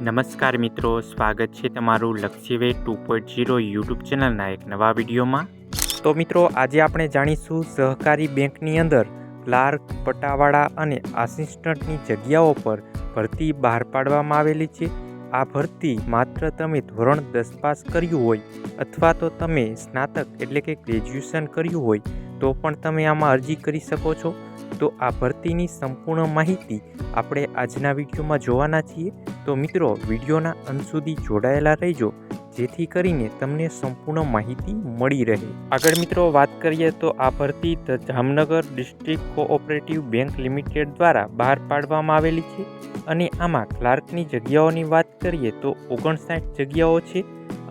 નમસ્કાર મિત્રો, સ્વાગત છે તમારું લક્ષ્યવે 2.0 યુટ્યુબ ચેનલના એક નવા વિડીયોમાં। તો મિત્રો, આજે આપણે જાણીશું સહકારી બેંકની અંદર ક્લાર્ક, પટાવાળા અને આસિસ્ટન્ટની જગ્યાઓ પર ભરતી બહાર પાડવામાં આવેલી છે। આ ભરતી માત્ર તમે ધોરણ 10 પાસ કર્યું હોય અથવા તો તમે સ્નાતક એટલે કે ગ્રેજ્યુએશન કર્યું હોય તો પણ તમે આમાં અરજી કરી શકો છો। તો આ ભરતીની સંપૂર્ણ માહિતી આપણે આજના વિડીયોમાં જોવાના છીએ। તો મિત્રો, વિડીયોના અંત સુધી જોડાયેલા રહેજો જેથી કરીને તમને સંપૂર્ણ માહિતી મળી રહે। આગળ મિત્રો વાત કરીએ તો આ ભરતી the Jamnagar district cooperative bank limited દ્વારા બહાર પાડવામાં આવેલી છે અને આમાં ક્લાર્કની જગ્યાઓની વાત કરીએ તો 59 જગ્યાઓ છે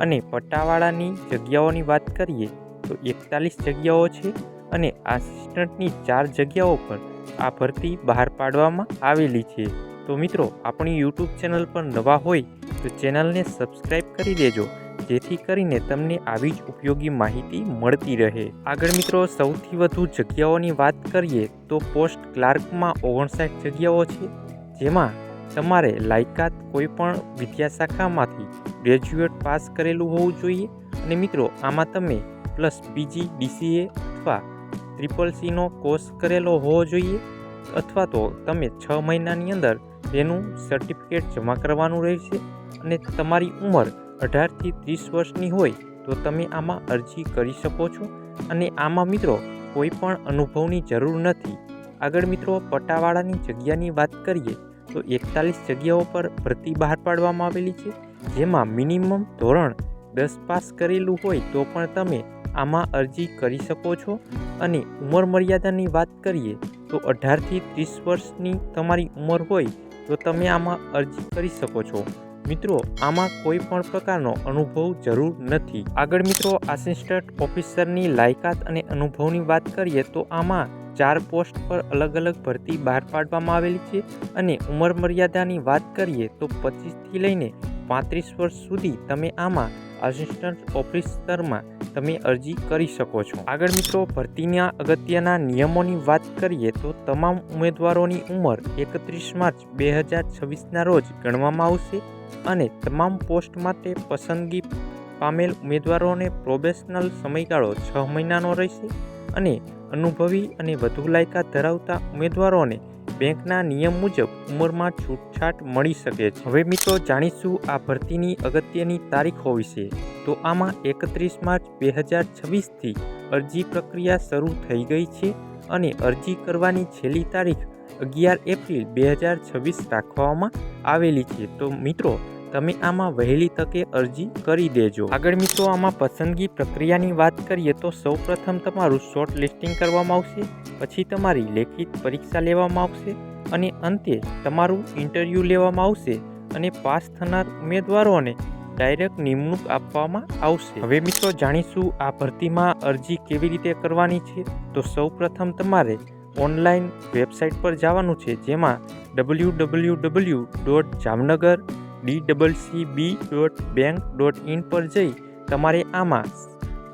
અને પટ્ટાવાળાની જગ્યાઓની વાત કરીએ તો 41 જગ્યાઓ છે અને આસિસ્ટન્ટની 4 જગ્યાઓ પર આ ભરતી બહાર પાડવામાં આવેલી છે। તો મિત્રો, આપણી યુટ્યુબ ચેનલ પર નવા હોય તો ચેનલને સબસ્ક્રાઈબ કરી દેજો જેથી કરીને તમને આવી જ ઉપયોગી માહિતી મળતી રહે। આગળ મિત્રો, સૌથી વધુ જગ્યાઓની વાત કરીએ તો પોસ્ટ ક્લાર્કમાં 59 જગ્યાઓ છે, જેમાં તમારે લાયકાત કોઈપણ વિદ્યાશાખામાંથી ગ્રેજ્યુએટ પાસ કરેલું હોવું જોઈએ અને મિત્રો આમાં તમે પ્લસ PG DCA અથવા CCC કોર્સ કરેલો હોવો જોઈએ અથવા તો તમે 6 મહિનાની અંદર તેનું સર્ટિફિકેટ જમા કરવાનું રહેશે અને તમારી ઉંમર 18 થી 30 વર્ષની હોય તો તમે આમાં અરજી કરી શકો છો અને આમાં મિત્રો કોઈ પણ અનુભવની જરૂર નથી। આગળ મિત્રો, પટ્ટાવાળાની જગ્યાની વાત કરીએ તો 41 જગ્યાઓ પર ભરતી બહાર પાડવામાં આવેલી છે, જેમાં મિનિમમ ધોરણ 10 પાસ કરેલું હોય તો પણ તમે આમાં અરજી કરી શકો છો અને ઉંમર મર્યાદાની વાત કરીએ તો 18 થી 30 વર્ષની તમારી ઉંમર હોય તો તમે આમાં અરજી કરી શકો છો। મિત્રો, આમાં કોઈ પણ પ્રકારનો અનુભવ જરૂર નથી। આગળ મિત્રો, આસિસ્ટન્ટ ઓફિસરની લાયકાત અને અનુભવની વાત કરીએ તો આમાં 4 પોસ્ટ પર અલગ અલગ ભરતી બહાર પાડવામાં આવેલી છે અને ઉંમર મર્યાદાની વાત કરીએ તો 25 થી લઈને 35 વર્ષ સુધી તમે આમાં આસિસ્ટન્ટ ઓફિસરમાં તમે અરજી કરી શકો છો। આગળ મિત્રો, ભરતીના અગત્યના નિયમોની વાત કરીએ તો તમામ ઉમેદવારોની ઉંમર 31 માર્ચ 2026ના રોજ ગણવામાં આવશે અને તમામ પોસ્ટ માટે પસંદગી પામેલ ઉમેદવારોને પ્રોબેશનલ સમયગાળો 6 મહિનાનો રહેશે અને અનુભવી અને વધુ લાયકાત ધરાવતા ઉમેદવારોને બેંકના નિયમ મુજબ ઉંમરમાં છૂટછાટ મળી શકે છે। હવે મિત્રો, જાણીશું આ ભરતીની અગત્યની તારીખો વિશે। તો આમાં 31 માર્ચ 2026થી અરજી પ્રક્રિયા શરૂ થઈ ગઈ છે અને અરજી કરવાની છેલ્લી તારીખ 11 એપ્રિલ 2026 રાખવામાં આવેલી છે। તો મિત્રો, તમે આમાં વહેલી તકે અરજી કરી દેજો। આગળ મિત્રો, આમાં પસંદગી પ્રક્રિયાની વાત કરીએ તો સૌપ્રથમ તમારું શોર્ટ લિસ્ટિંગ કરવામાં આવશે, પછી તમારી લેખિત પરીક્ષા લેવામાં આવશે અને અંતે તમારું ઇન્ટરવ્યૂ લેવામાં આવશે અને પાસ થનાર ઉમેદવારોને ડાયરેક્ટ નિમણૂક આપવામાં આવશે। હવે મિત્રો, જાણીશું આ ભરતીમાં અરજી કેવી રીતે કરવાની છે। તો સૌપ્રથમ તમારે ઓનલાઈન વેબસાઇટ પર જવાનું છે, જેમાં www.jamnagar.ddcb.bank.in પર જઈ તમારે આમાં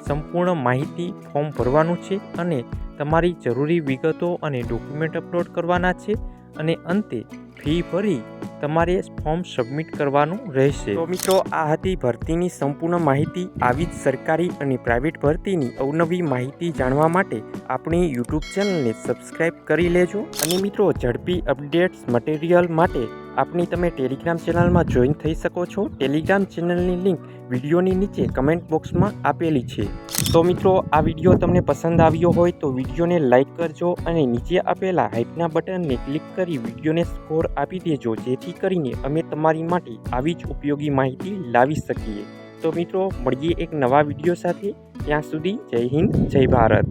સંપૂર્ણ માહિતી ફોર્મ ભરવાનું છે અને તમારી જરૂરી વિગતો અને ડોક્યુમેન્ટ અપલોડ કરવાના છે અને અંતે ફી ભરી તમારે ફોર્મ સબમિટ કરવાનું રહેશે। તો મિત્રો, આ હતી ભરતીની સંપૂર્ણ માહિતી। આવી જ સરકારી અને પ્રાઇવેટ ભરતીની અવનવી માહિતી જાણવા માટે આપણી યુટ્યુબ ચેનલને સબસ્ક્રાઇબ કરી લેજો અને મિત્રો, ઝડપી અપડેટ્સ મટીરિયલ માટે આપણી તમે ટેલિગ્રામ ચેનલમાં જોઈન થઈ શકો છો। ટેલિગ્રામ ચેનલની લિંક વિડીયોની નીચે કમેન્ટ બોક્સમાં આપેલી છે। તો મિત્રો, આ વિડીયો તમને પસંદ આવ્યો હોય તો વિડીયોને લાઇક કરજો અને નીચે આપેલા હાઇપના બટનને ક્લિક કરી વિડીયોને સ્કોર આપી દેજો જેથી કરીને અમે તમારી માટે આવી જ ઉપયોગી માહિતી લાવી શકીએ। તો મિત્રો, મળીએ એક નવા વિડીયો સાથે। ત્યાં સુધી જય હિન્દ, જય ભારત।